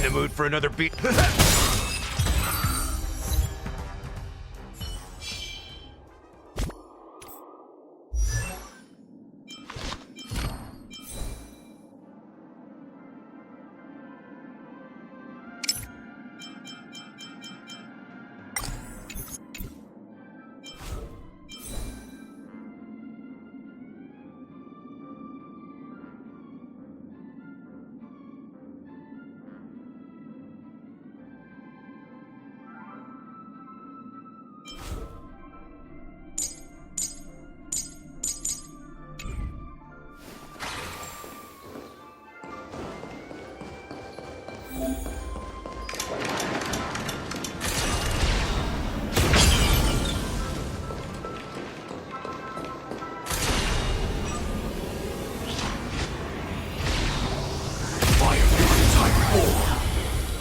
In the mood for another beat?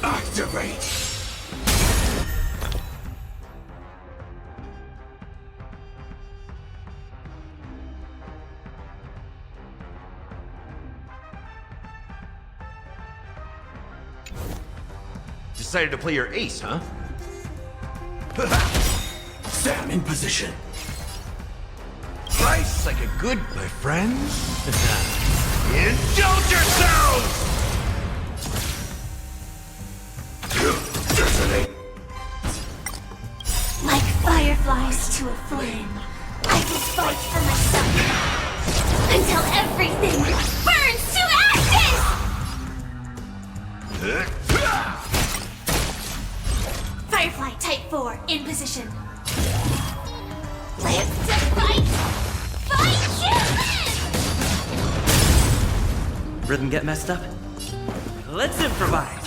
Activate! Decided to play your ace, huh? Sam in position. Price like a good, my friends. Indulge yourselves! Detonate. Like fireflies to a flame, I will fight for myself until everything burns to ashes! Firefly Type 4 in position. Live to fight! Fight to live! Rhythm get messed up? Let's improvise!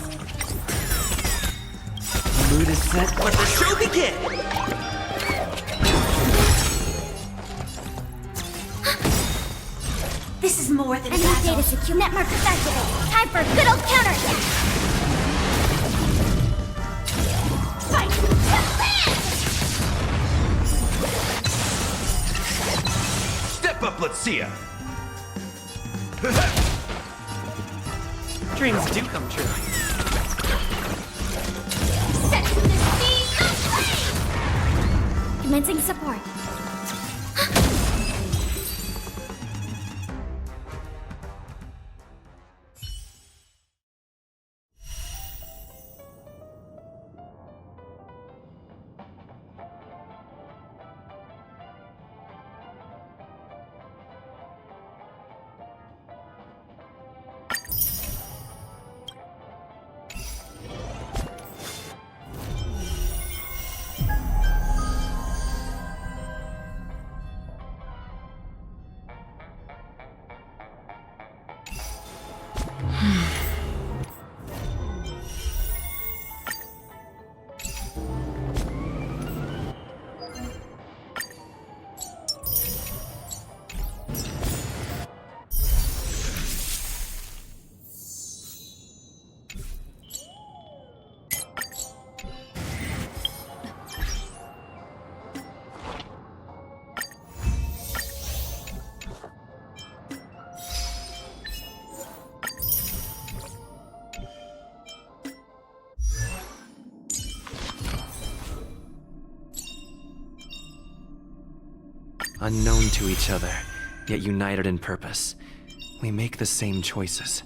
Mood is set, let the show begin! This is more than Enemy battle. data secure. Net markers activated. Time for a good old counterattack. Fight to live! Step up, let's see ya. Dreams do come true. Set to the speed of flame! Commencing support. Unknown to each other, yet united in purpose. We make the same choices.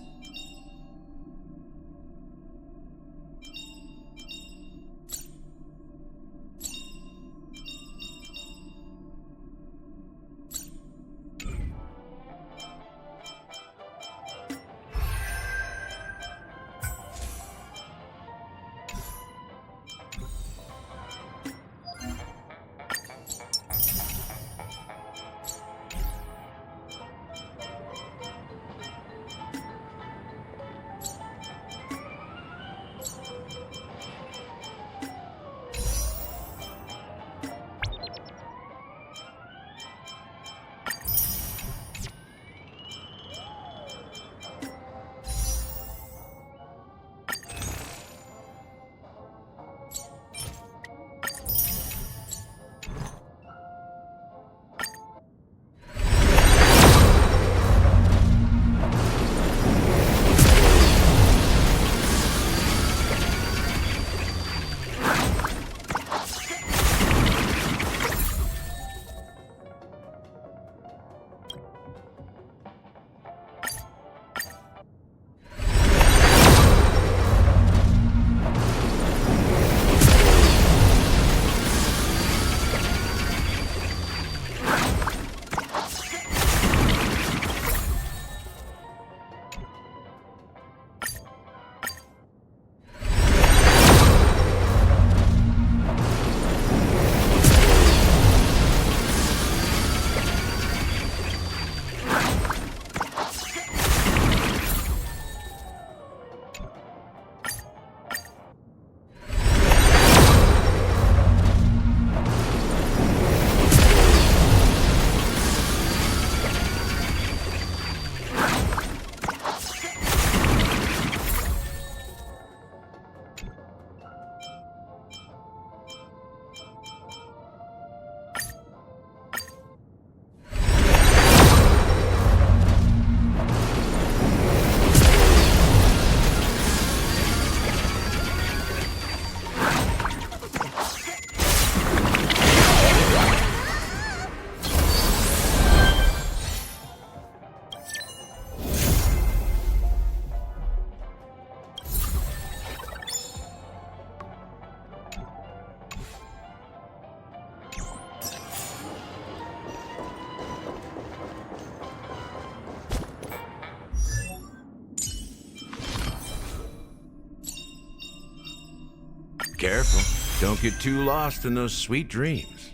Careful. Don't get too lost in those sweet dreams.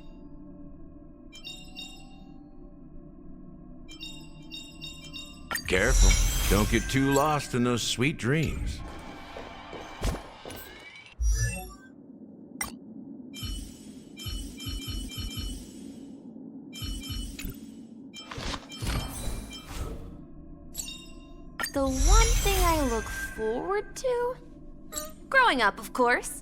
Careful. Don't get too lost in those sweet dreams. The one thing I look forward to? Growing up, of course.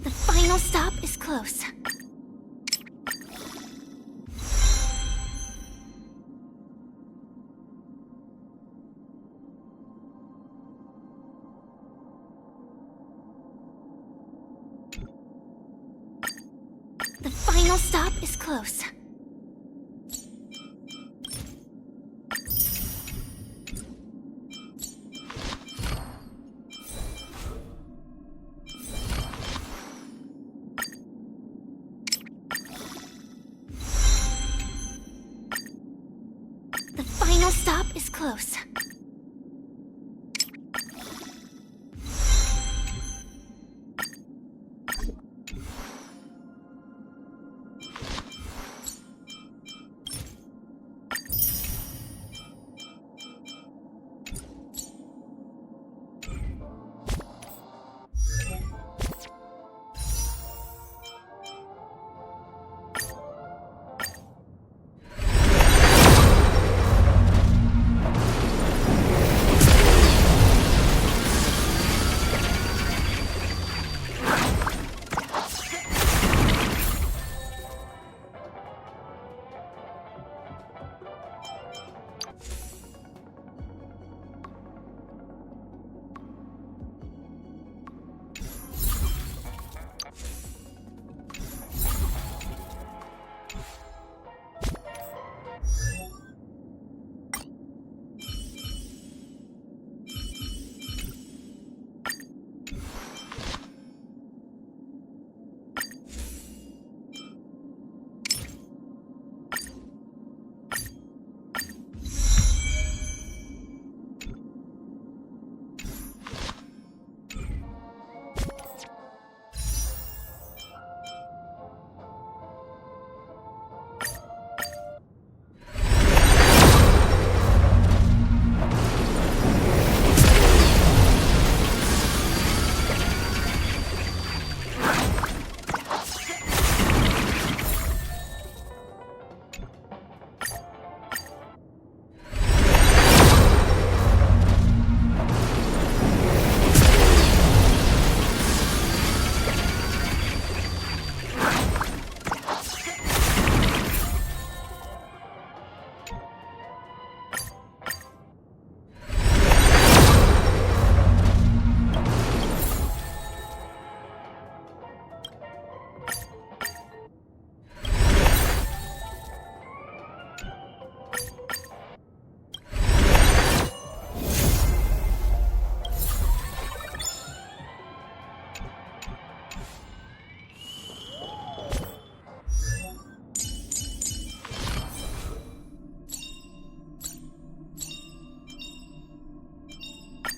The final stop is close. The final stop is close. The final stop is close.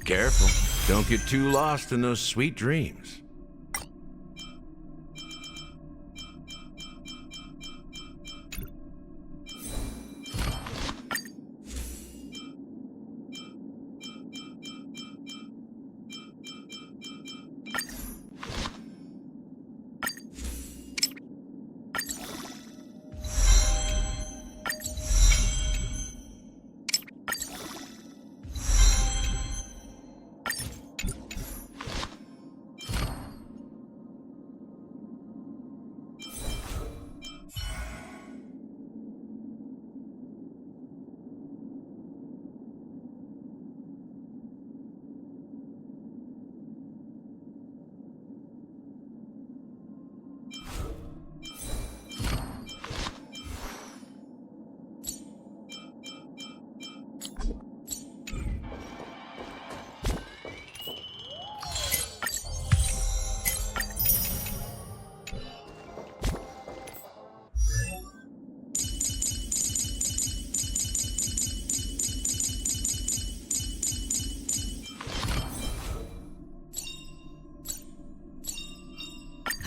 Careful. Don't get too lost in those sweet dreams.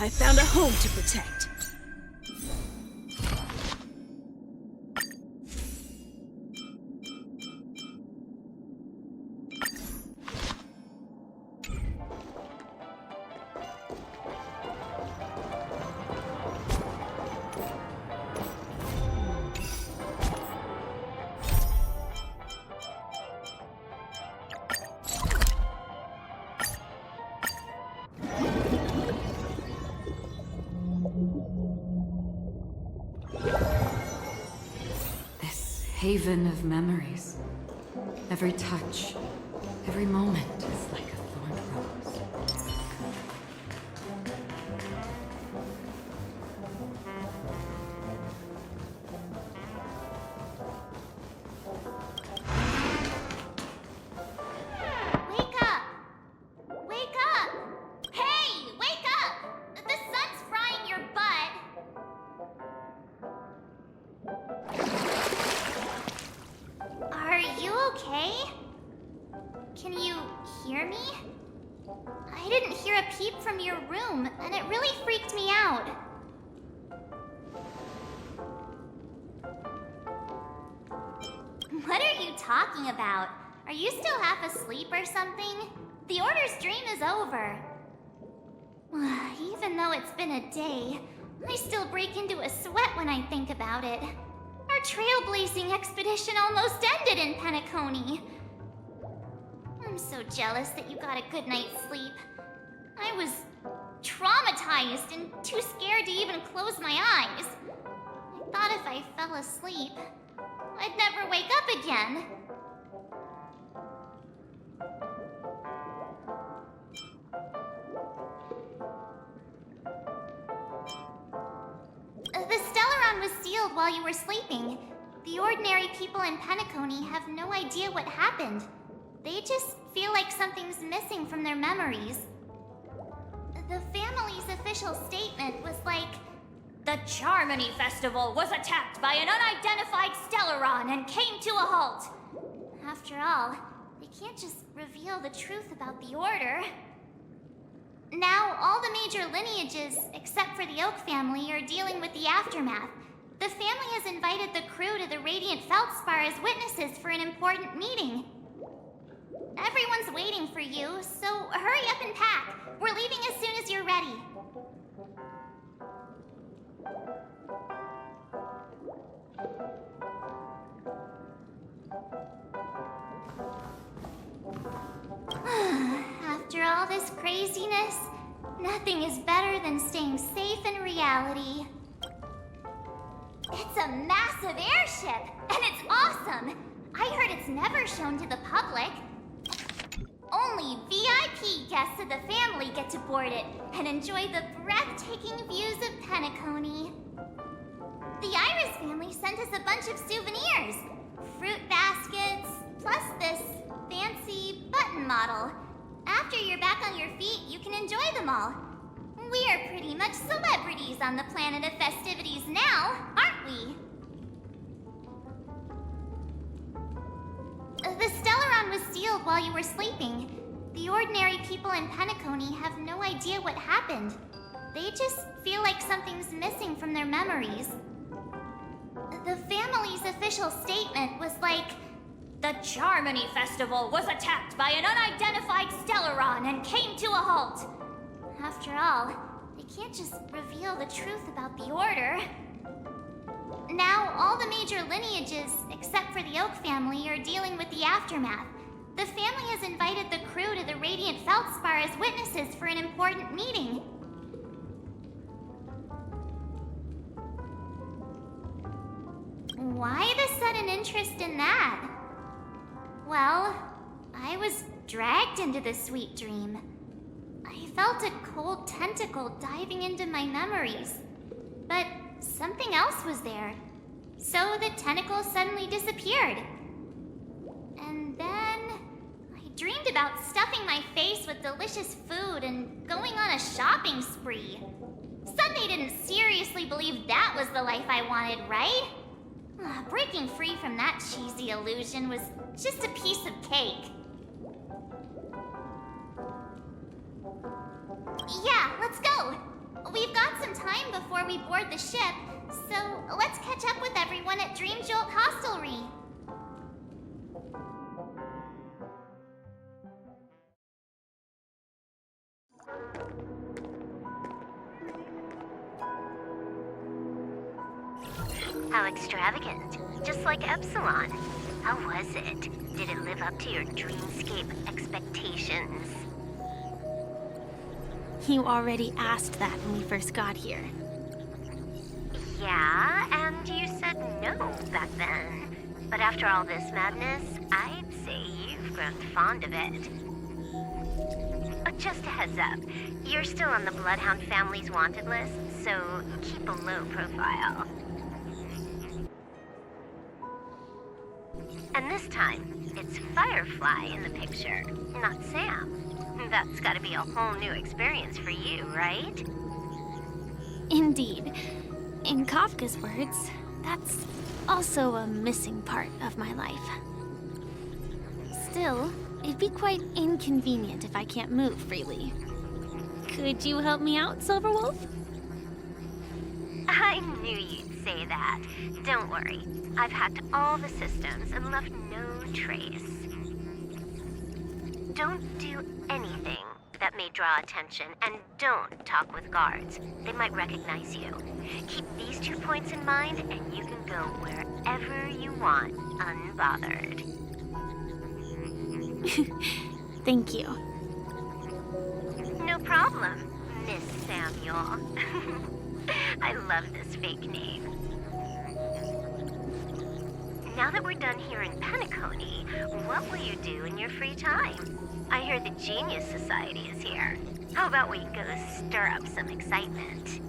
I found a home to protect. Haven of memories. Every touch, every moment is like a thorned rose. Wake up! Wake up! Hey, wake up! The sun's frying your butt. Are you okay? Can you hear me? I didn't hear a peep from your room, and it really freaked me out. What are you talking about? Are you still half asleep or something? The Order's dream is over. Even though it's been a day, I still break into a sweat when I think about it. Our trailblazing expedition almost ended in Penacony. I'm so jealous that you got a good night's sleep. I was traumatized and too scared to even close my eyes. I thought if I fell asleep, I'd never wake up again. The Stellaron was sealed while you were sleeping. The ordinary people in Penacony have no idea what happened. They just feel like something's missing from their memories. The family's official statement was like, "The Charmony Festival was attacked by an unidentified Stellaron and came to a halt." After all, they can't just reveal the truth about the Order. Now, all the major lineages, except for the Oak family, are dealing with the aftermath. The family has invited the crew to the Radiant Feldspar as witnesses for an important meeting. Everyone's waiting for you, so hurry up and pack. We're leaving as soon as you're ready. After all this craziness, nothing is better than staying safe in reality. It's a massive airship, and it's awesome! I heard it's never shown to the public. Only VIP guests of the family get to board it and enjoy the breathtaking views of Penacony. The Iris family sent us a bunch of souvenirs. Fruit baskets, plus this fancy button model. After you're back on your feet, you can enjoy them all. We are pretty much celebrities on the planet of festivities now, aren't we? The Stellaron was sealed while you were sleeping. The ordinary people in Penacony have no idea what happened. They just feel like something's missing from their memories. The family's official statement was like, "The Charmony Festival was attacked by an unidentified Stellaron and came to a halt." After all, they can't just reveal the truth about the Order. Now, all the major lineages, except for the Oak family, are dealing with the aftermath. The family has invited the crew to the Radiant Feldspar as witnesses for an important meeting. Why the sudden interest in that? Well, I was dragged into this sweet dream. I felt a cold tentacle diving into my memories. But something else was there. So the tentacle suddenly disappeared. And then I dreamed about stuffing my face with delicious food and going on a shopping spree. Sunday didn't seriously believe that was the life I wanted, right? Breaking free from that cheesy illusion was just a piece of cake. Yeah, let's go. we've got some time before we board the ship, so let's catch up with everyone at Dream Jolt Hostelry. How extravagant. Just like Epsilon. How was it? Did it live up to your dreamscape expectations? You already asked that when we first got here. Yeah, and you said no back then. But after all this madness, I'd say you've grown fond of it. Just a heads up, you're still on the Bloodhound family's wanted list, so keep a low profile. And this time, it's Firefly in the picture, not Sam. That's gotta be a whole new experience for you, right? Indeed. In Kafka's words, that's also a missing part of my life. Still, it'd be quite inconvenient if I can't move freely. Could you help me out, Silverwolf? I knew you'd say that. Don't worry. I've hacked all the systems and left no trace. Don't do anything that may draw attention, and don't talk with guards. They might recognize you. Keep these 2 points in mind, and you can go wherever you want, unbothered. Thank you. No problem, Miss Samuel. I love this fake name. Now that we're done here in Penacony, what will you do in your free time? I hear the Genius Society is here. How about we go stir up some excitement?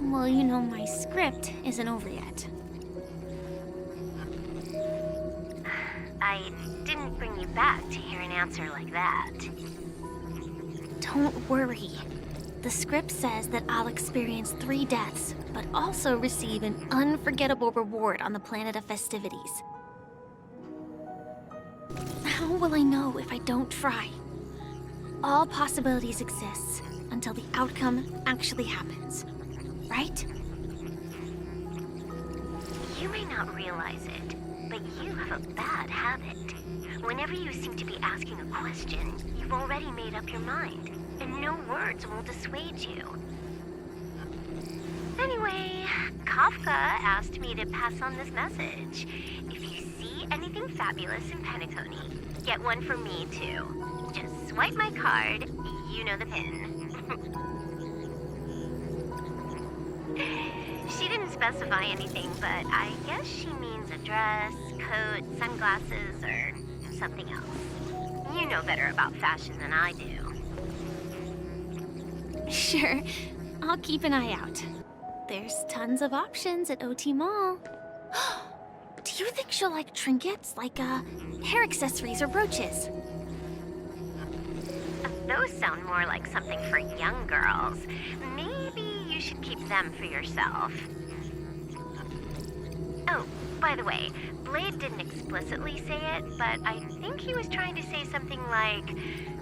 Well, you know my script isn't over yet. I didn't bring you back to hear an answer like that. Don't worry. The script says that I'll experience 3 deaths, but also receive an unforgettable reward on the planet of festivities. How will I know if I don't try? All possibilities exist until the outcome actually happens, right? You may not realize it, but you have a bad habit. Whenever you seem to be asking a question, you've already made up your mind, and no words will dissuade you. Anyway, Kafka asked me to pass on this message. If you see anything fabulous in Penacony, get one for me too. Just swipe my card, you know the pin. She didn't specify anything, but I guess she means a dress, coat, sunglasses, or something else. You know better about fashion than I do. Sure, I'll keep an eye out. There's tons of options at OT Mall. Do you think she'll like trinkets, like hair accessories or brooches? Those sound more like something for young girls. Maybe you should keep them for yourself. Oh, by the way, Blade didn't explicitly say it, but I think he was trying to say something like,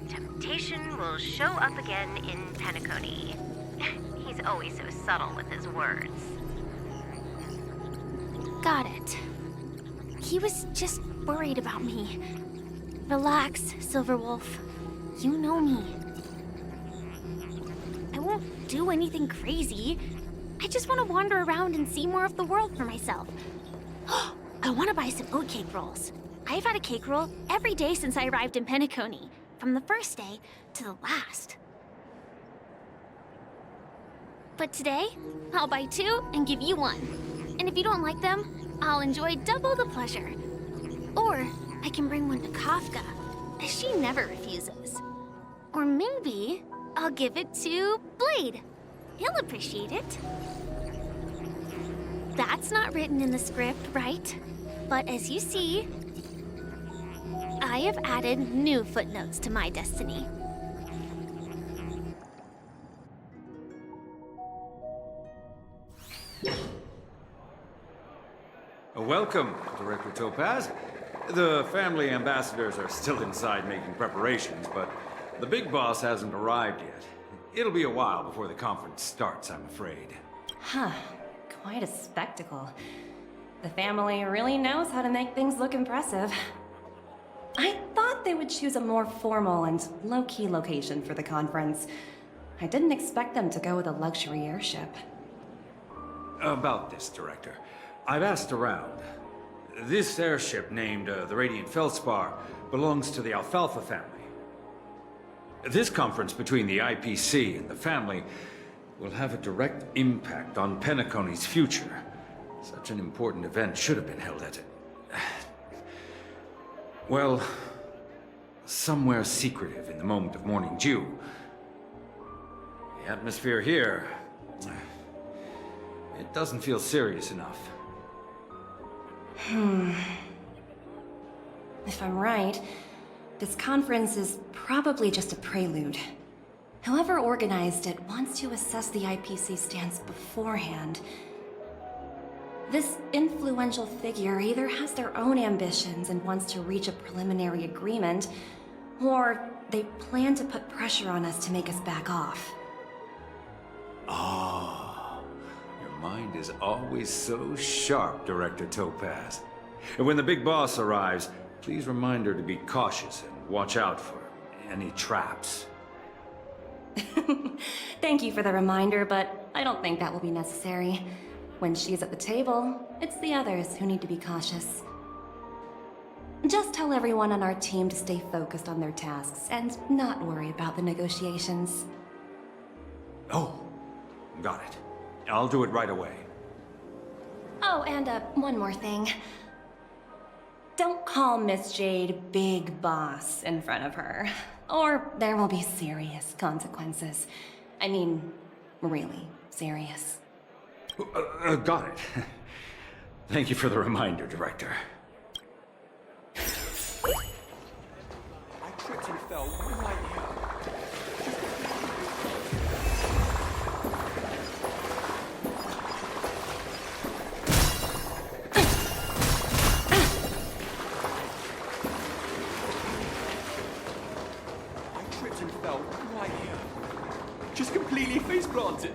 temptation will show up again in Penacony. He's always so subtle with his words. Got it. He was just worried about me. Relax, Silverwolf. You know me. I won't do anything crazy. I just want to wander around and see more of the world for myself. I want to buy some oatcake rolls. I've had a cake roll every day since I arrived in Penacony, from the first day to the last. But today, I'll buy 2 and give you 1. And if you don't like them, I'll enjoy double the pleasure. Or I can bring one to Kafka, as she never refuses. Or maybe I'll give it to Blade. He'll appreciate it. That's not written in the script, right? But as you see, I have added new footnotes to my destiny. Welcome, Director Topaz. The family ambassadors are still inside making preparations, but the big boss hasn't arrived yet. It'll be a while before the conference starts, I'm afraid. Huh. Quite a spectacle. The family really knows how to make things look impressive. I thought they would choose a more formal and low-key location for the conference. I didn't expect them to go with a luxury airship. About this, Director. I've asked around. This airship, named the Radiant Feldspar, belongs to the Alfalfa family. This conference between the IPC and the family will have a direct impact on Penacony's future. Such an important event should have been held at well, somewhere secretive in the moment of morning dew. The atmosphere here, it doesn't feel serious enough. If I'm right, this conference is probably just a prelude. Whoever organized it wants to assess the IPC stance beforehand. This influential figure either has their own ambitions and wants to reach a preliminary agreement, or they plan to put pressure on us to make us back off. Ah, your mind is always so sharp, Director Topaz. And when the big boss arrives, please remind her to be cautious and watch out for any traps. Thank you for the reminder, but I don't think that will be necessary. When she's at the table, it's the others who need to be cautious. Just tell everyone on our team to stay focused on their tasks and not worry about the negotiations. Oh, got it. I'll do it right away. Oh, and one more thing. Don't call Miss Jade Big Boss in front of her, or there will be serious consequences. I mean, really serious. Got it. Thank you for the reminder, Director. I tripped and fell right here. I tripped and fell right here. Just completely face planted.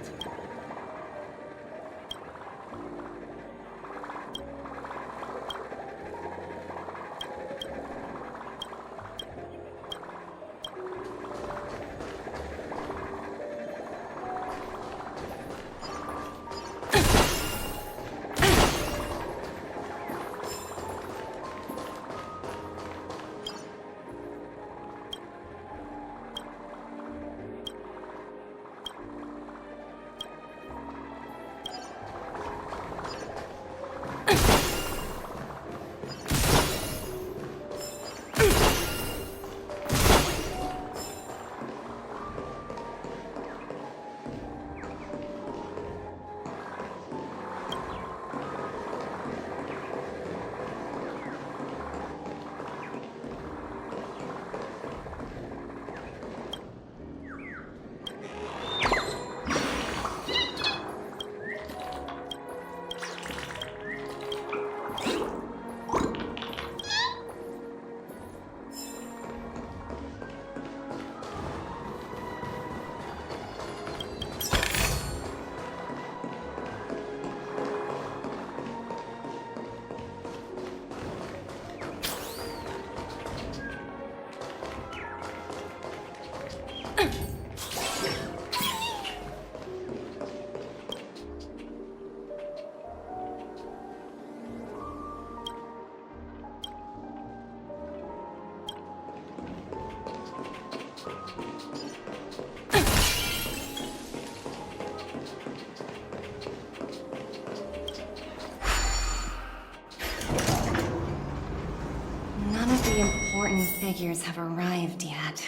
Important figures have arrived yet.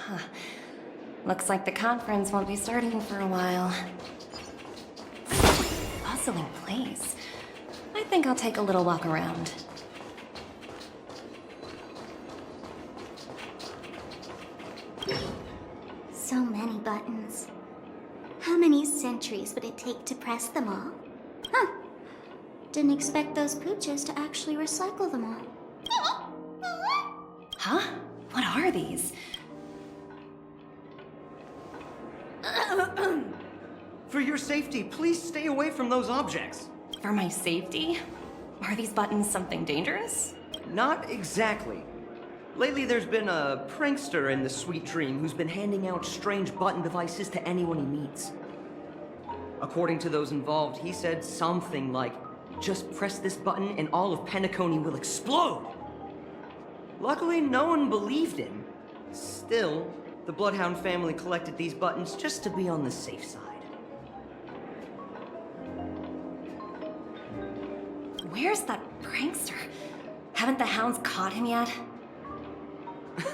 Huh. Looks like the conference won't be starting for a while. Bustling place. I think I'll take a little walk around. So many buttons. How many centuries would it take to press them all? Huh. Didn't expect those pooches to actually recycle them all. Huh? What are these? For your safety, please stay away from those objects. For my safety? Are these buttons something dangerous? Not exactly. Lately, there's been a prankster in the Sweet Dream who's been handing out strange button devices to anyone he meets. According to those involved, he said something like, "Just press this button and all of Penacony will explode!" Luckily, no one believed him. Still, the Bloodhound family collected these buttons just to be on the safe side. Where's that prankster? Haven't the hounds caught him yet?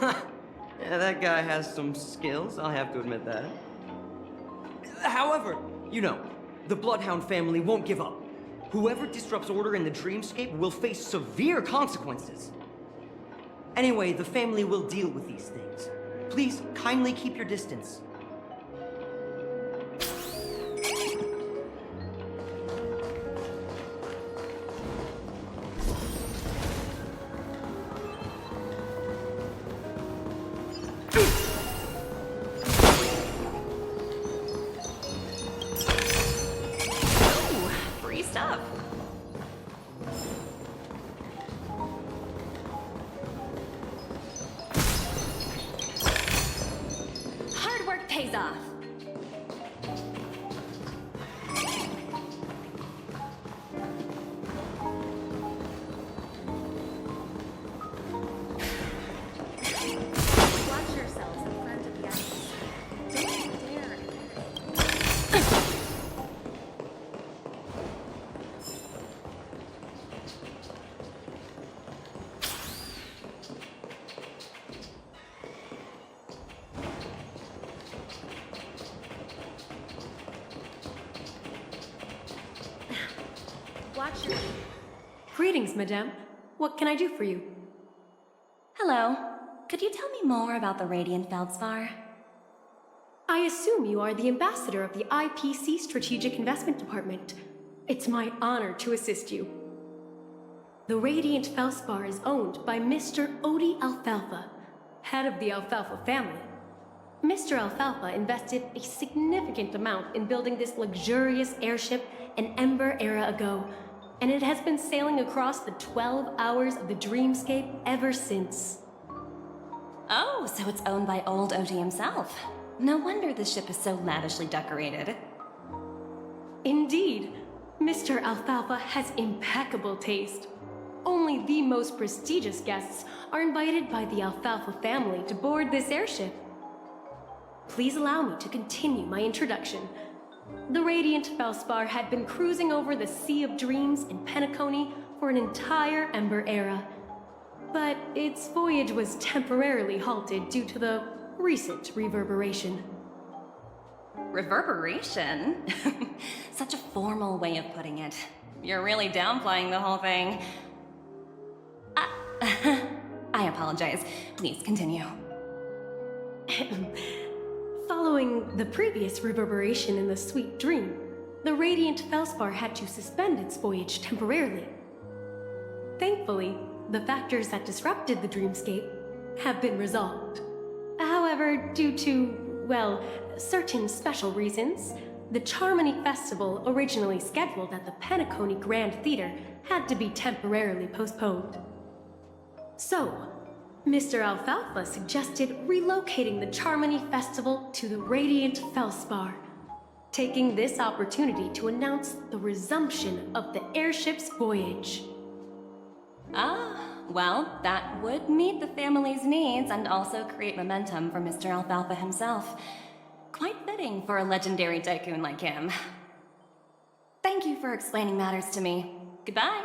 Yeah, that guy has some skills, I'll have to admit that. However, you know, the Bloodhound family won't give up. Whoever disrupts order in the dreamscape will face severe consequences. Anyway, the family will deal with these things. Please kindly keep your distance. Free stuff. Hard work pays off. Watch yourselves in front of the ice. Don't dare. Watch your... Greetings, madame. What can I do for you? Hello. Could you tell me more about the Radiant Feldspar? I assume you are the ambassador of the IPC Strategic Investment Department. It's my honor to assist you. The Radiant Feldspar is owned by Mr. Odie Alfalfa, head of the Alfalfa family. Mr. Alfalfa invested a significant amount in building this luxurious airship an Ember era ago, and it has been sailing across the 12 hours of the dreamscape ever since. Oh, so it's owned by old Odie himself. No wonder the ship is so lavishly decorated. Indeed, Mr. Alfalfa has impeccable taste. Only the most prestigious guests are invited by the Alfalfa family to board this airship. Please allow me to continue my introduction. The Radiant Feldspar had been cruising over the Sea of Dreams in Penacony for an entire Ember era. But its voyage was temporarily halted due to the recent reverberation. Reverberation? Such a formal way of putting it. You're really downplaying the whole thing. I apologize. Please continue. Following the previous reverberation in the Sweet Dream, the Radiant Feldspar had to suspend its voyage temporarily. Thankfully, the factors that disrupted the dreamscape have been resolved. However, due to, well, certain special reasons, the Charmony Festival, originally scheduled at the Penacony Grand Theater, had to be temporarily postponed. So, Mr. Alfalfa suggested relocating the Charmony Festival to the Radiant Feldspar, taking this opportunity to announce the resumption of the airship's voyage. Ah, well, that would meet the family's needs and also create momentum for Mr. Alfalfa himself. Quite fitting for a legendary tycoon like him. Thank you for explaining matters to me. Goodbye.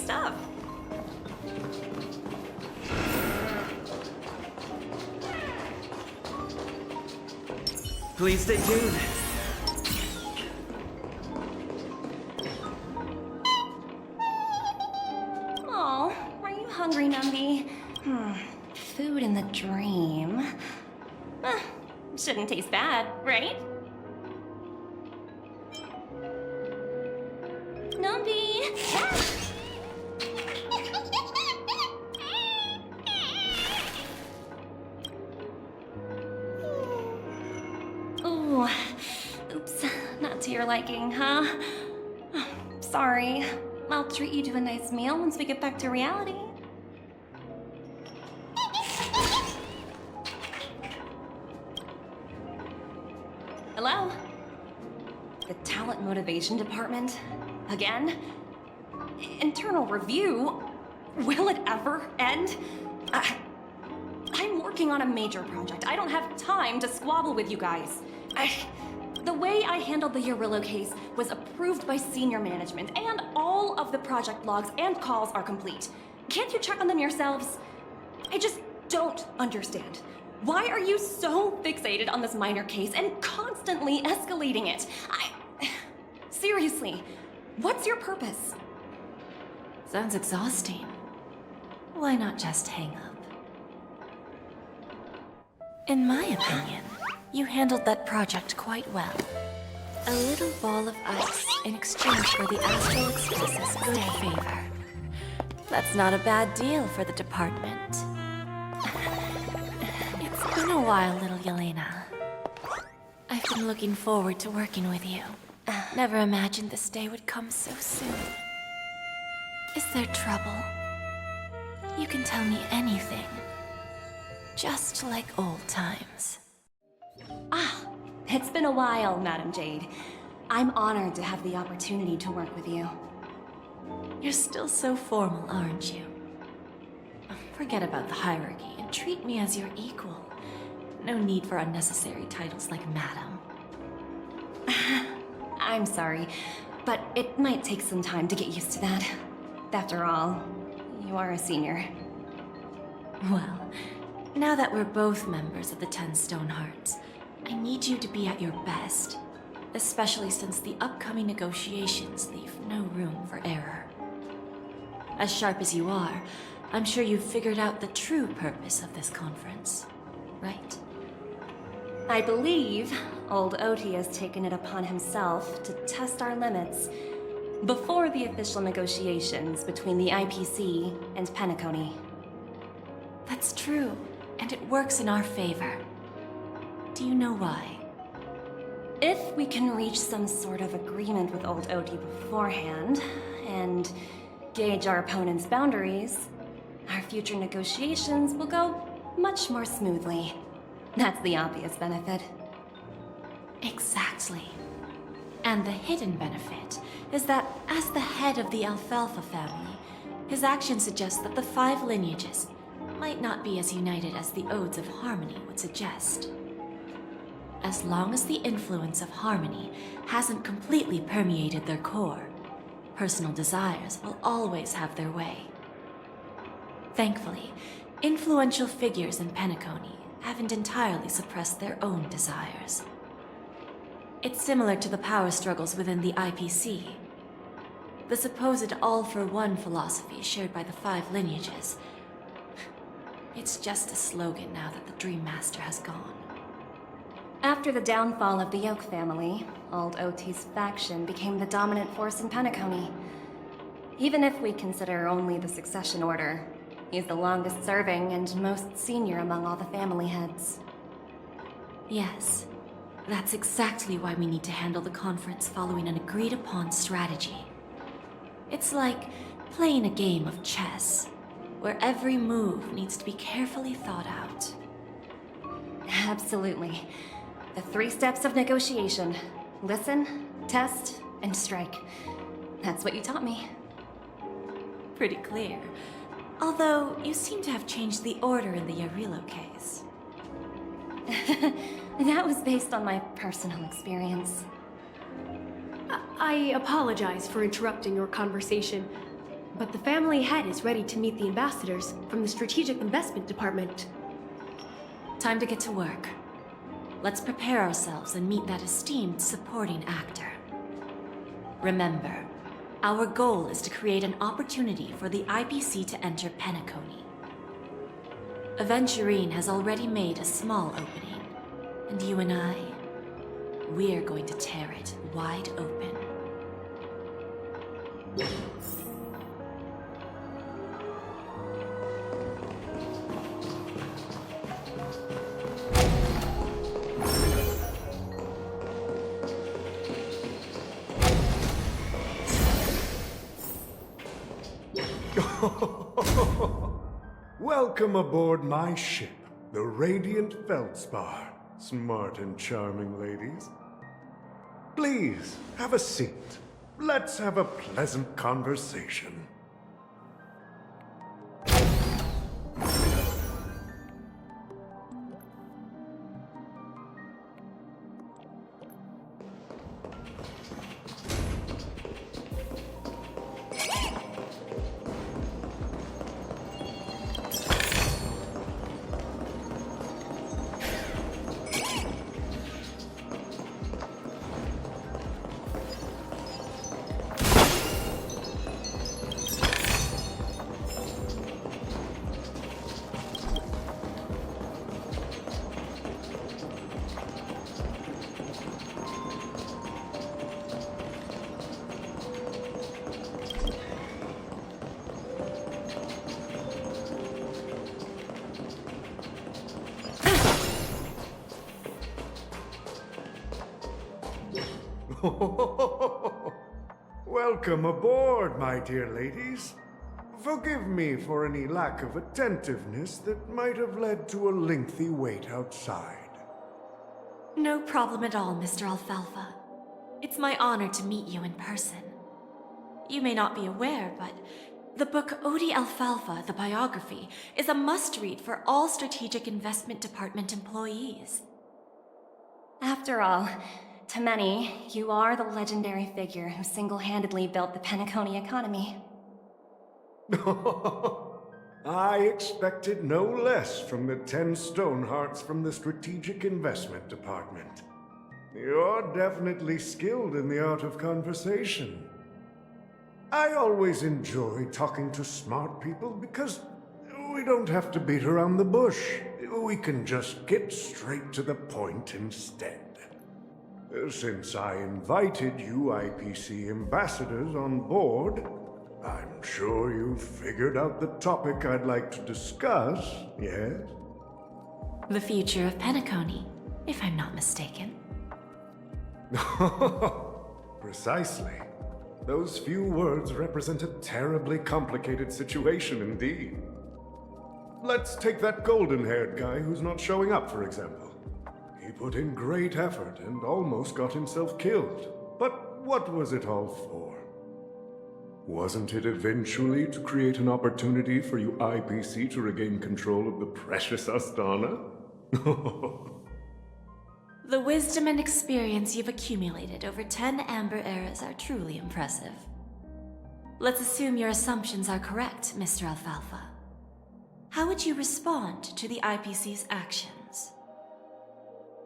stuff. Please stay tuned. Oh, are you hungry, Numby? Food in the dream. Shouldn't taste bad, right? Numby! Ooh, oops, not to your liking, huh? Sorry. I'll treat you to a nice meal once we get back to reality. Hello? The talent motivation department? Again? Internal review? Will it ever end? I'm working on a major project. I don't have time to squabble with you guys. The way I handled the Urillo case was approved by senior management, and all of the project logs and calls are complete. Can't you check on them yourselves? I just don't understand. Why are you so fixated on this minor case and constantly escalating it? Seriously, what's your purpose? Sounds exhausting. Why not just hang up? In my opinion, you handled that project quite well. A little ball of ice in exchange for the Astral Express's good favor. That's not a bad deal for the department. It's been a while, little Yelena. I've been looking forward to working with you. Never imagined this day would come so soon. Is there trouble? You can tell me anything. Just like old times. It's been a while, Madam Jade. I'm honored to have the opportunity to work with you. You're still so formal, aren't you? Forget about the hierarchy and treat me as your equal. No need for unnecessary titles like Madam. I'm sorry, but it might take some time to get used to that. After all, you are a senior. Well, now that we're both members of the 10 Stonehearts, I need you to be at your best, especially since the upcoming negotiations leave no room for error. As sharp as you are, I'm sure you've figured out the true purpose of this conference, right? I believe old Oti has taken it upon himself to test our limits before the official negotiations between the IPC and Penacony. That's true, and it works in our favor. Do you know why? If we can reach some sort of agreement with old Oti beforehand, and gauge our opponent's boundaries, our future negotiations will go much more smoothly. That's the obvious benefit. Exactly. And the hidden benefit is that as the head of the Alfalfa family, his actions suggest that the 5 lineages might not be as united as the Odes of Harmony would suggest. As long as the influence of Harmony hasn't completely permeated their core, personal desires will always have their way. Thankfully, influential figures in Penacony haven't entirely suppressed their own desires. It's similar to the power struggles within the IPC. The supposed all-for-one philosophy shared by the 5 lineages. It's just a slogan now that the Dream Master has gone. After the downfall of the Yoke family, old Oti's faction became the dominant force in Penacony. Even if we consider only the succession order, he's the longest serving and most senior among all the family heads. Yes, that's exactly why we need to handle the conference following an agreed-upon strategy. It's like playing a game of chess, where every move needs to be carefully thought out. Absolutely. The 3 steps of negotiation. Listen, test, and strike. That's what you taught me. Pretty clear. Although, you seem to have changed the order in the Yarilo case. That was based on my personal experience. I apologize for interrupting your conversation, but the family head is ready to meet the ambassadors from the Strategic Investment Department. Time to get to work. Let's prepare ourselves and meet that esteemed supporting actor. Remember, our goal is to create an opportunity for the IPC to enter Penacony. Aventurine has already made a small opening, and you and I, we're going to tear it wide open. Welcome aboard my ship, the Radiant Feldspar. Smart and charming ladies. Please, have a seat. Let's have a pleasant conversation. Welcome aboard, my dear ladies. Forgive me for any lack of attentiveness that might have led to a lengthy wait outside. No problem at all, Mr. Alfalfa. It's my honor to meet you in person. You may not be aware, but the book Odie Alfalfa, the biography, is a must-read for all Strategic Investment Department employees. After all, to many, you are the legendary figure who single-handedly built the Penacony economy. I expected no less from the 10 Stonehearts from the Strategic Investment Department. You're definitely skilled in the art of conversation. I always enjoy talking to smart people because we don't have to beat around the bush. We can just get straight to the point instead. Since I invited you IPC ambassadors on board, I'm sure you've figured out the topic I'd like to discuss, yes? The future of Penacony, if I'm not mistaken. Precisely. Those few words represent a terribly complicated situation indeed. Let's take that golden-haired guy who's not showing up, for example. He put in great effort and almost got himself killed. But what was it all for? Wasn't it eventually to create an opportunity for you IPC to regain control of the precious Astana? The wisdom and experience you've accumulated over 10 Amber Eras are truly impressive. Let's assume your assumptions are correct, Mr. Alfalfa. How would you respond to the IPC's actions?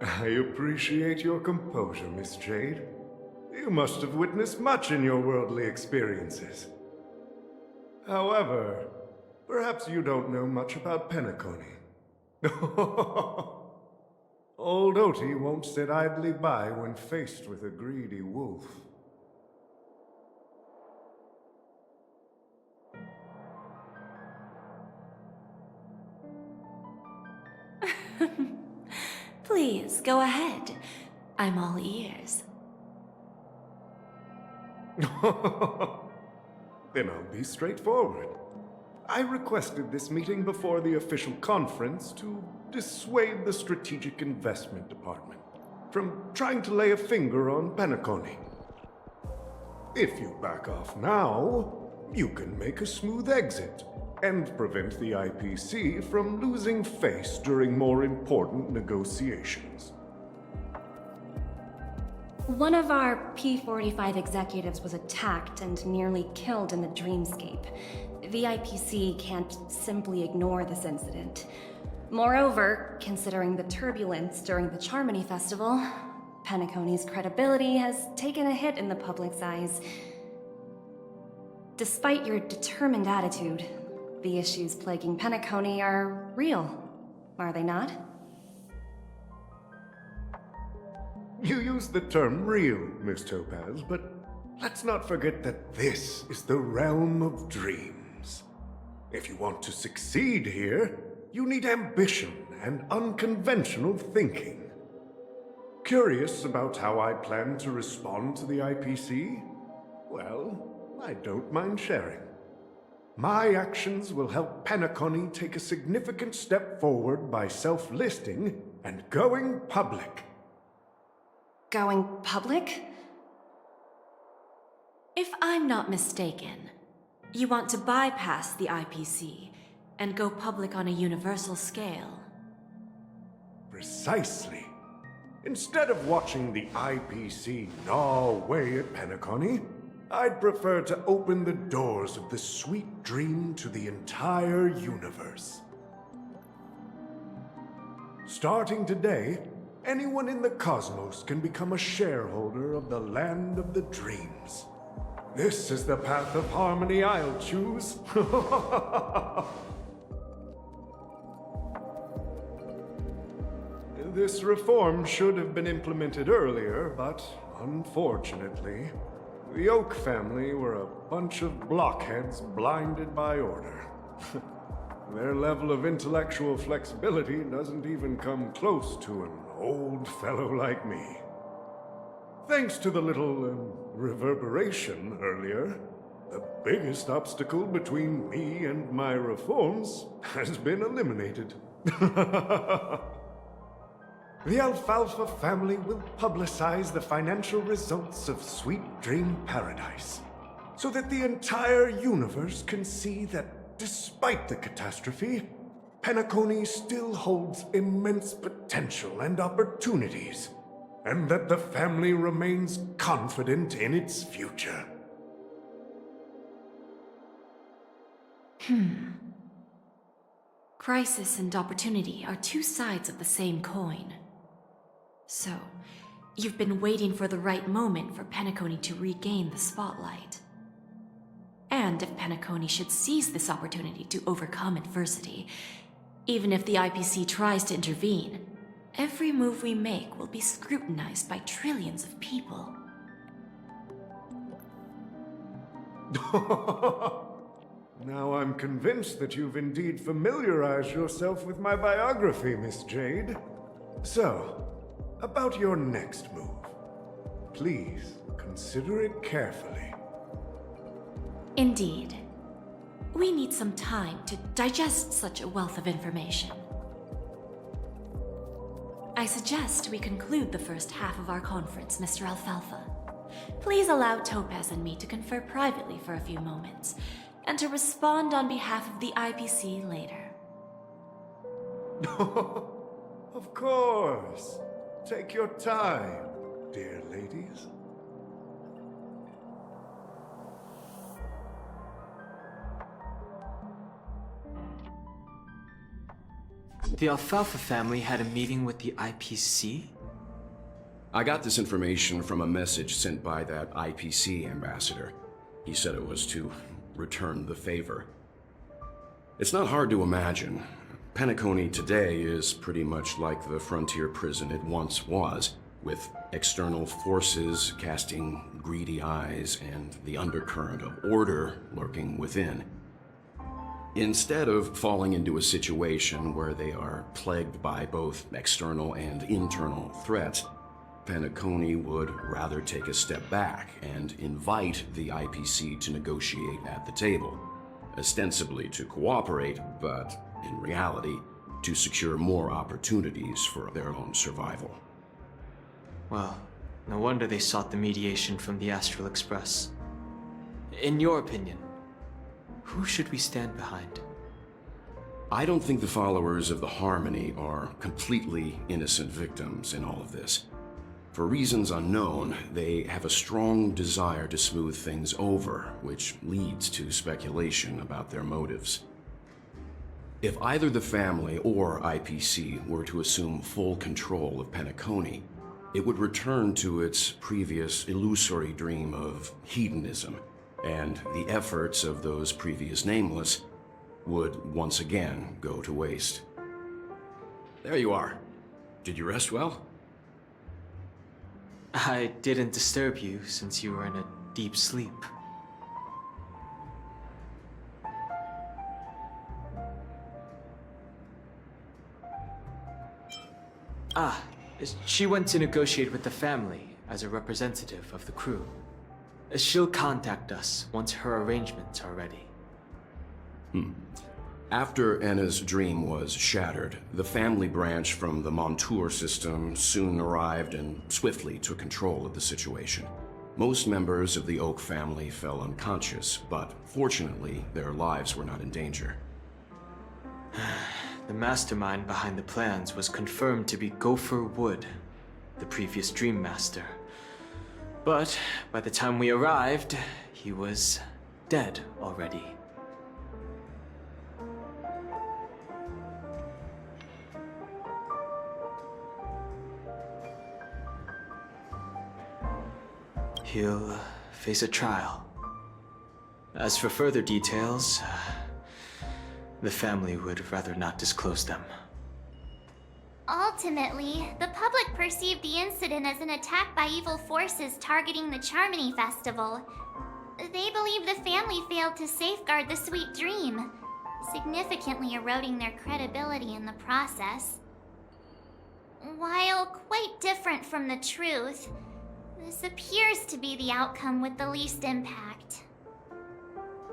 I appreciate your composure, Miss Jade. You must have witnessed much in your worldly experiences. However, perhaps you don't know much about Penacony. Old Oti won't sit idly by when faced with a greedy wolf. Please, go ahead. I'm all ears. Then I'll be straightforward. I requested this meeting before the official conference to dissuade the Strategic Investment Department from trying to lay a finger on Penacony. If you back off now, you can make a smooth exit and prevent the IPC from losing face during more important negotiations. One of our P-45 executives was attacked and nearly killed in the dreamscape. The IPC can't simply ignore this incident. Moreover, considering the turbulence during the Charmony Festival, Penacony's credibility has taken a hit in the public's eyes. Despite your determined attitude, the issues plaguing Penacony are real, are they not? You use the term real, Miss Topaz, but let's not forget that this is the realm of dreams. If you want to succeed here, you need ambition and unconventional thinking. Curious about how I plan to respond to the IPC? Well, I don't mind sharing. My actions will help Penacony take a significant step forward by self-listing and going public. Going public? If I'm not mistaken, you want to bypass the IPC and go public on a universal scale. Precisely. Instead of watching the IPC gnaw away at Penacony, I'd prefer to open the doors of the sweet dream to the entire universe. Starting today, anyone in the cosmos can become a shareholder of the land of the dreams. This is the path of harmony I'll choose. This reform should have been implemented earlier, but unfortunately, the Oak family were a bunch of blockheads blinded by order. Their level of intellectual flexibility doesn't even come close to an old fellow like me. Thanks to the little reverberation earlier, the biggest obstacle between me and my reforms has been eliminated. The Alfalfa family will publicize the financial results of Sweet Dream Paradise, so that the entire universe can see that despite the catastrophe, Penacony still holds immense potential and opportunities, and that the family remains confident in its future. Crisis and opportunity are two sides of the same coin. So, you've been waiting for the right moment for Penacony to regain the spotlight. And if Penacony should seize this opportunity to overcome adversity, even if the IPC tries to intervene, every move we make will be scrutinized by trillions of people. Now I'm convinced that you've indeed familiarized yourself with my biography, Miss Jade. So, about your next move. Please, consider it carefully. Indeed. We need some time to digest such a wealth of information. I suggest we conclude the first half of our conference, Mr. Alfalfa. Please allow Topaz and me to confer privately for a few moments, and to respond on behalf of the IPC later. Of course. Take your time, dear ladies. The Alfalfa family had a meeting with the IPC? I got this information from a message sent by that IPC ambassador. He said it was to return the favor. It's not hard to imagine. Penacony today is pretty much like the frontier prison it once was, with external forces casting greedy eyes and the undercurrent of order lurking within. Instead of falling into a situation where they are plagued by both external and internal threats, Penacony would rather take a step back and invite the IPC to negotiate at the table, ostensibly to cooperate, but in reality, to secure more opportunities for their own survival. Well, no wonder they sought the mediation from the Astral Express. In your opinion, who should we stand behind? I don't think the followers of the Harmony are completely innocent victims in all of this. For reasons unknown, they have a strong desire to smooth things over, which leads to speculation about their motives. If either the family or IPC were to assume full control of Penacony, it would return to its previous illusory dream of hedonism, and the efforts of those previous nameless would once again go to waste. There you are. Did you rest well? I didn't disturb you since you were in a deep sleep. She went to negotiate with the family as a representative of the crew. She'll contact us once her arrangements are ready. After Anna's dream was shattered, the family branch from the Montour system soon arrived and swiftly took control of the situation. Most members of the Oak family fell unconscious, but fortunately, their lives were not in danger. The mastermind behind the plans was confirmed to be Gopher Wood, the previous Dream Master. But by the time we arrived, he was dead already. He'll face a trial. As for further details, the family would rather not disclose them. Ultimately, the public perceived the incident as an attack by evil forces targeting the Charmony Festival. They believe the family failed to safeguard the Sweet Dream, significantly eroding their credibility in the process. While quite different from the truth, this appears to be the outcome with the least impact.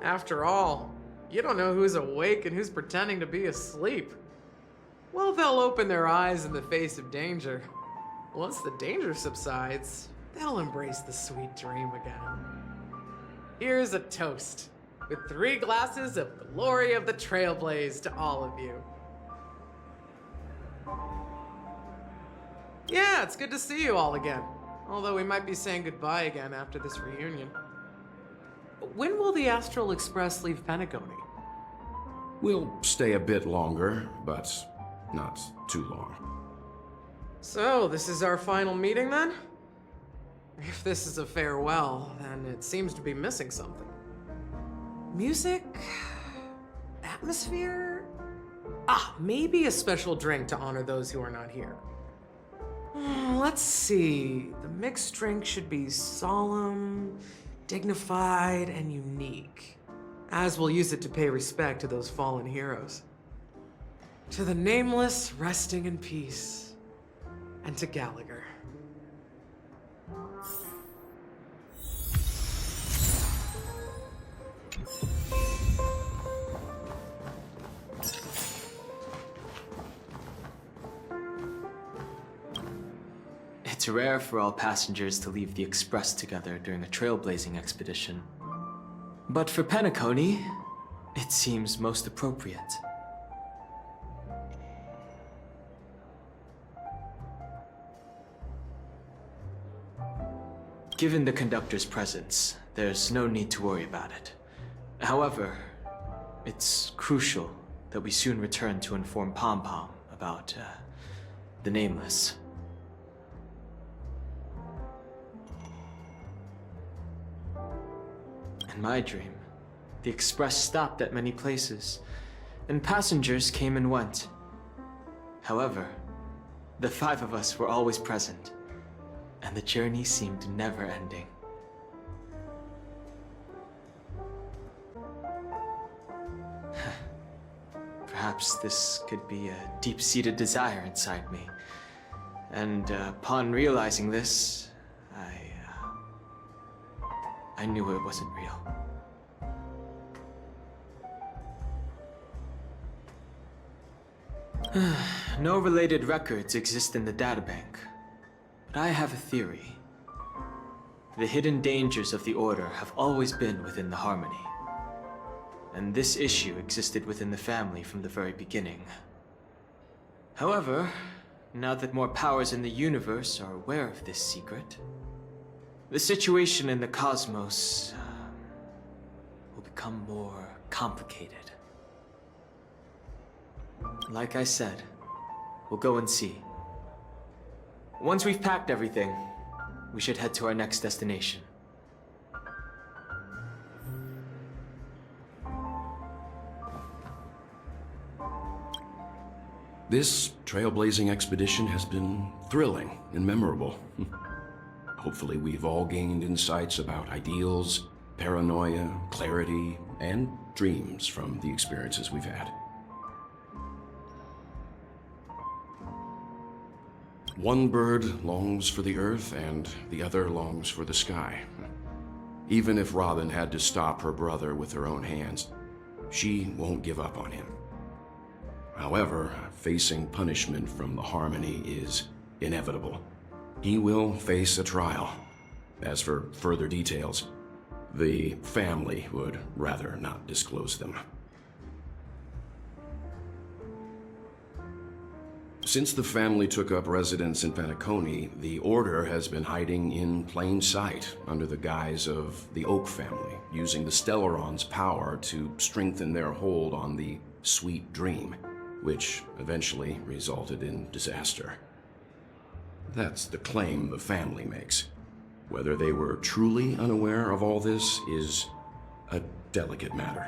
After all, you don't know who's awake and who's pretending to be asleep. Well, they'll open their eyes in the face of danger. Once the danger subsides, they'll embrace the sweet dream again. Here's a toast, with 3 glasses of glory of the Trailblaze to all of you. Yeah, it's good to see you all again. Although we might be saying goodbye again after this reunion. When will the Astral Express leave Penacony? We'll stay a bit longer, but not too long. So, this is our final meeting then? If this is a farewell, then it seems to be missing something. Music? Atmosphere? Maybe a special drink to honor those who are not here. Let's see. The mixed drink should be solemn, dignified, and unique, as we'll use it to pay respect to those fallen heroes. To the nameless, resting in peace, and to Gallagher. It's rare for all passengers to leave the Express together during a trailblazing expedition. But for Penacony, it seems most appropriate. Given the conductor's presence, there's no need to worry about it. However, it's crucial that we soon return to inform Pom Pom about, the Nameless. In my dream, the Express stopped at many places, and passengers came and went. However, the 5 of us were always present, and the journey seemed never ending. Perhaps this could be a deep-seated desire inside me, and upon realizing this, I knew it wasn't real. No related records exist in the databank, but I have a theory. The hidden dangers of the Order have always been within the Harmony, and this issue existed within the family from the very beginning. However, now that more powers in the universe are aware of this secret, the situation in the cosmos will become more complicated. Like I said, we'll go and see. Once we've packed everything, we should head to our next destination. This trailblazing expedition has been thrilling and memorable. Hopefully we've all gained insights about ideals, paranoia, clarity, and dreams from the experiences we've had. One bird longs for the earth and the other longs for the sky. Even if Robin had to stop her brother with her own hands, she won't give up on him. However, facing punishment from the Harmony is inevitable. He will face a trial. As for further details, the family would rather not disclose them. Since the family took up residence in Penacony, the Order has been hiding in plain sight under the guise of the Oak family, using the Stellaron's power to strengthen their hold on the Sweet Dream, which eventually resulted in disaster. That's the claim the family makes. Whether they were truly unaware of all this is a delicate matter.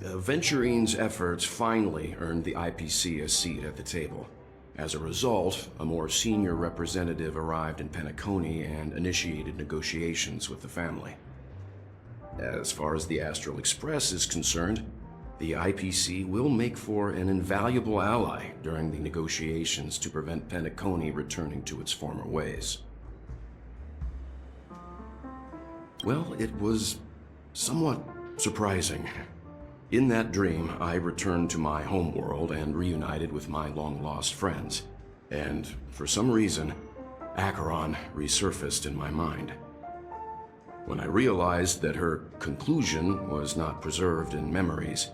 Venturine's efforts finally earned the IPC a seat at the table. As a result, a more senior representative arrived in Penacony and initiated negotiations with the family. As far as the Astral Express is concerned, the IPC will make for an invaluable ally during the negotiations to prevent Penacony returning to its former ways. Well, it was somewhat surprising. In that dream, I returned to my homeworld and reunited with my long-lost friends. And for some reason, Acheron resurfaced in my mind. When I realized that her conclusion was not preserved in memories,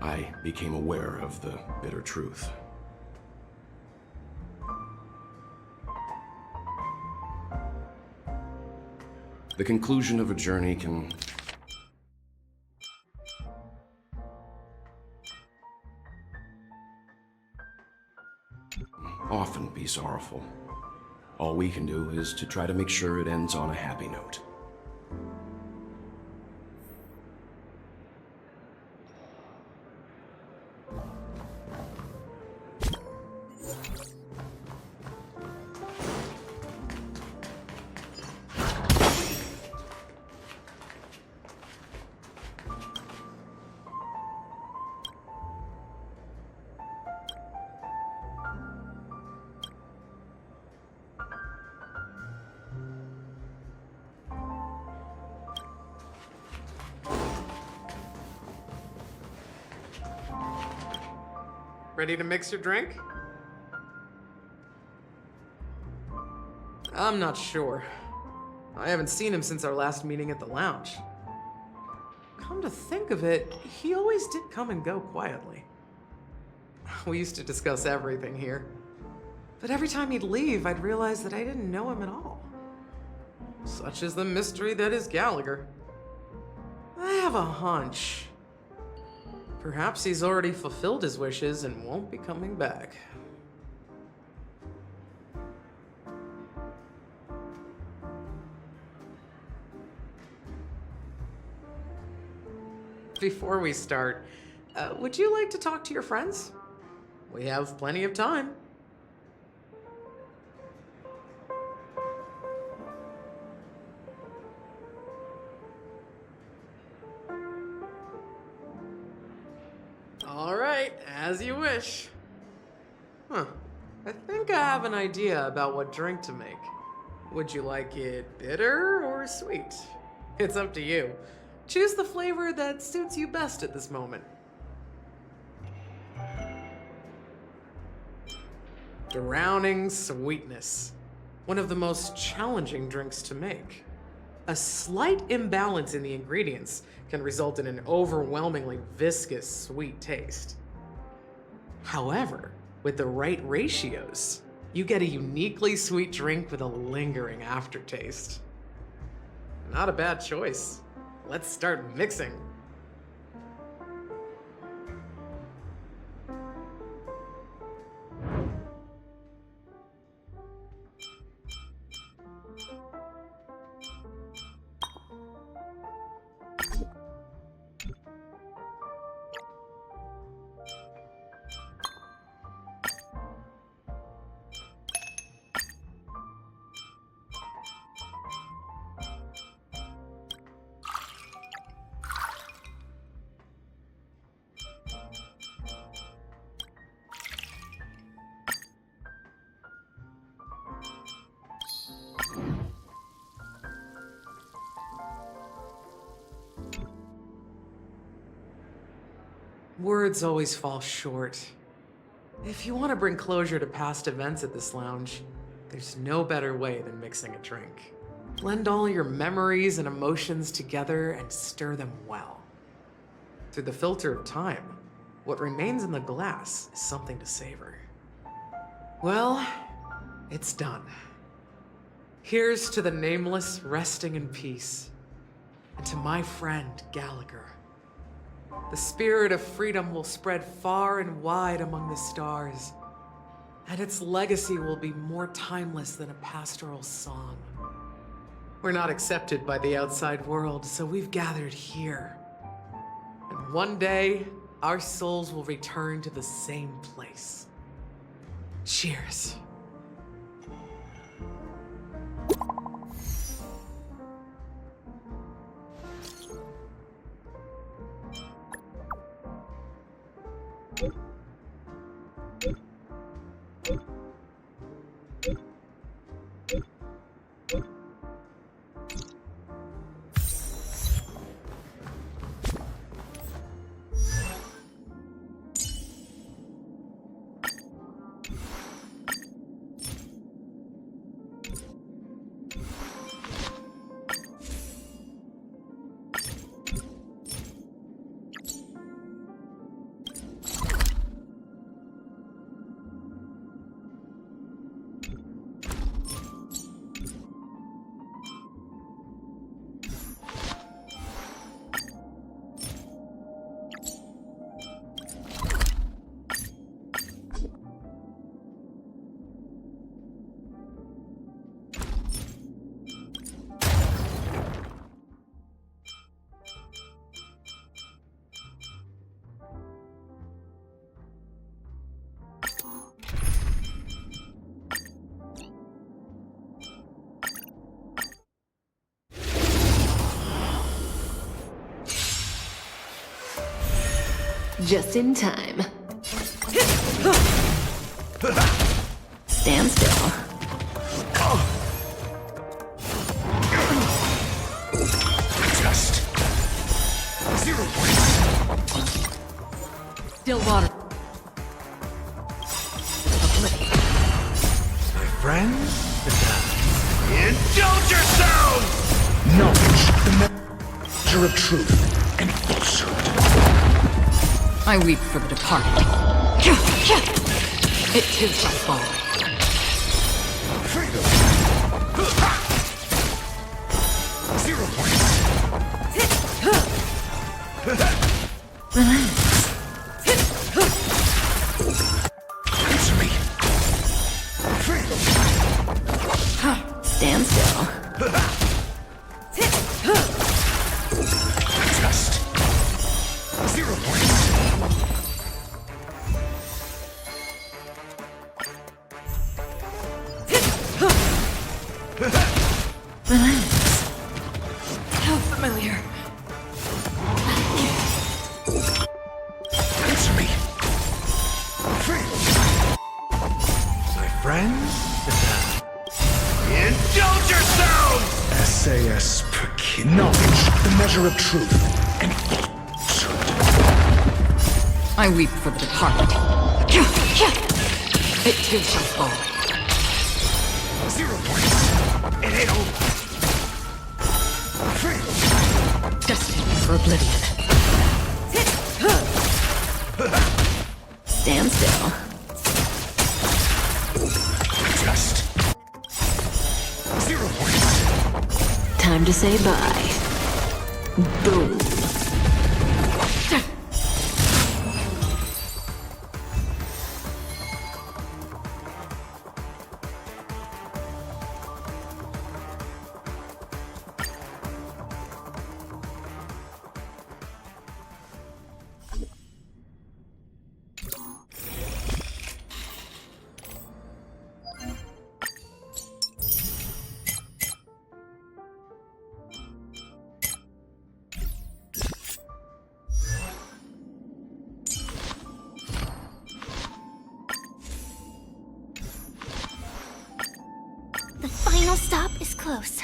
I became aware of the bitter truth. The conclusion of a journey can often be sorrowful. All we can do is to try to make sure it ends on a happy note. Ready to mix your drink? I'm not sure. I haven't seen him since our last meeting at the lounge. Come to think of it, he always did come and go quietly. We used to discuss everything here. But every time he'd leave, I'd realize that I didn't know him at all. Such is the mystery that is Gallagher. I have a hunch. Perhaps he's already fulfilled his wishes and won't be coming back. Before we start, would you like to talk to your friends? We have plenty of time. All right, as you wish. I think I have an idea about what drink to make. Would you like it bitter or sweet? It's up to you. Choose the flavor that suits you best at this moment. Drowning sweetness. One of the most challenging drinks to make. A slight imbalance in the ingredients can result in an overwhelmingly viscous, sweet taste. However, with the right ratios, you get a uniquely sweet drink with a lingering aftertaste. Not a bad choice. Let's start mixing. Words always fall short. If you want to bring closure to past events at this lounge, there's no better way than mixing a drink. Blend all your memories and emotions together and stir them well. Through the filter of time, what remains in the glass is something to savor. Well, it's done. Here's to the nameless resting in peace, and to my friend Gallagher. The spirit of freedom will spread far and wide among the stars, and its legacy will be more timeless than a pastoral song. We're not accepted by the outside world, so we've gathered here. And one day, our souls will return to the same place. Cheers. Just in time. Stand still. Just 0 points. Still water. My friends, indulge yourselves! Knowledge, the measure of truth and falsehood. I weep for the departed. It too shall fall. Freedom. 0 points. Relax. Answer me. Freedom. Stand still. Just 0 points. Relax. How familiar. Answer me. Freedom. My friends, indulge yourselves! SAS per knowledge, the measure of truth and falsehood. I weep for the departed. It too shall fall. 0 points. It ain't over. Destined for oblivion. Stand still. Just. 0 points. Time to say bye. Boom. The final stop is close.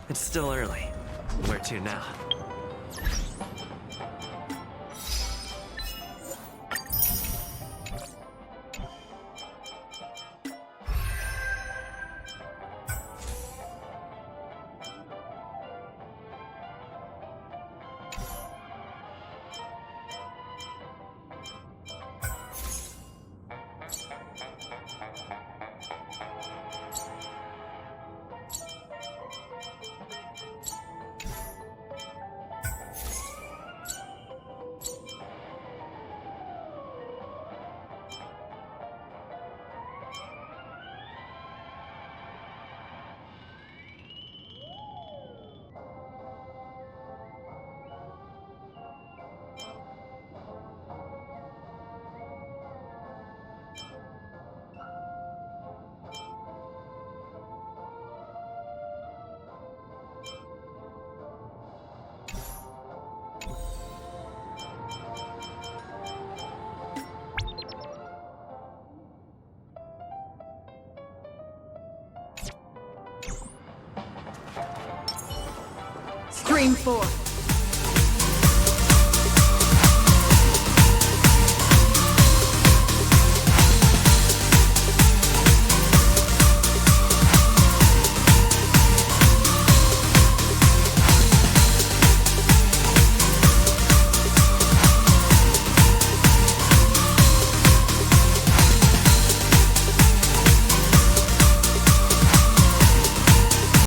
It's still early. Where to now? Stream forth.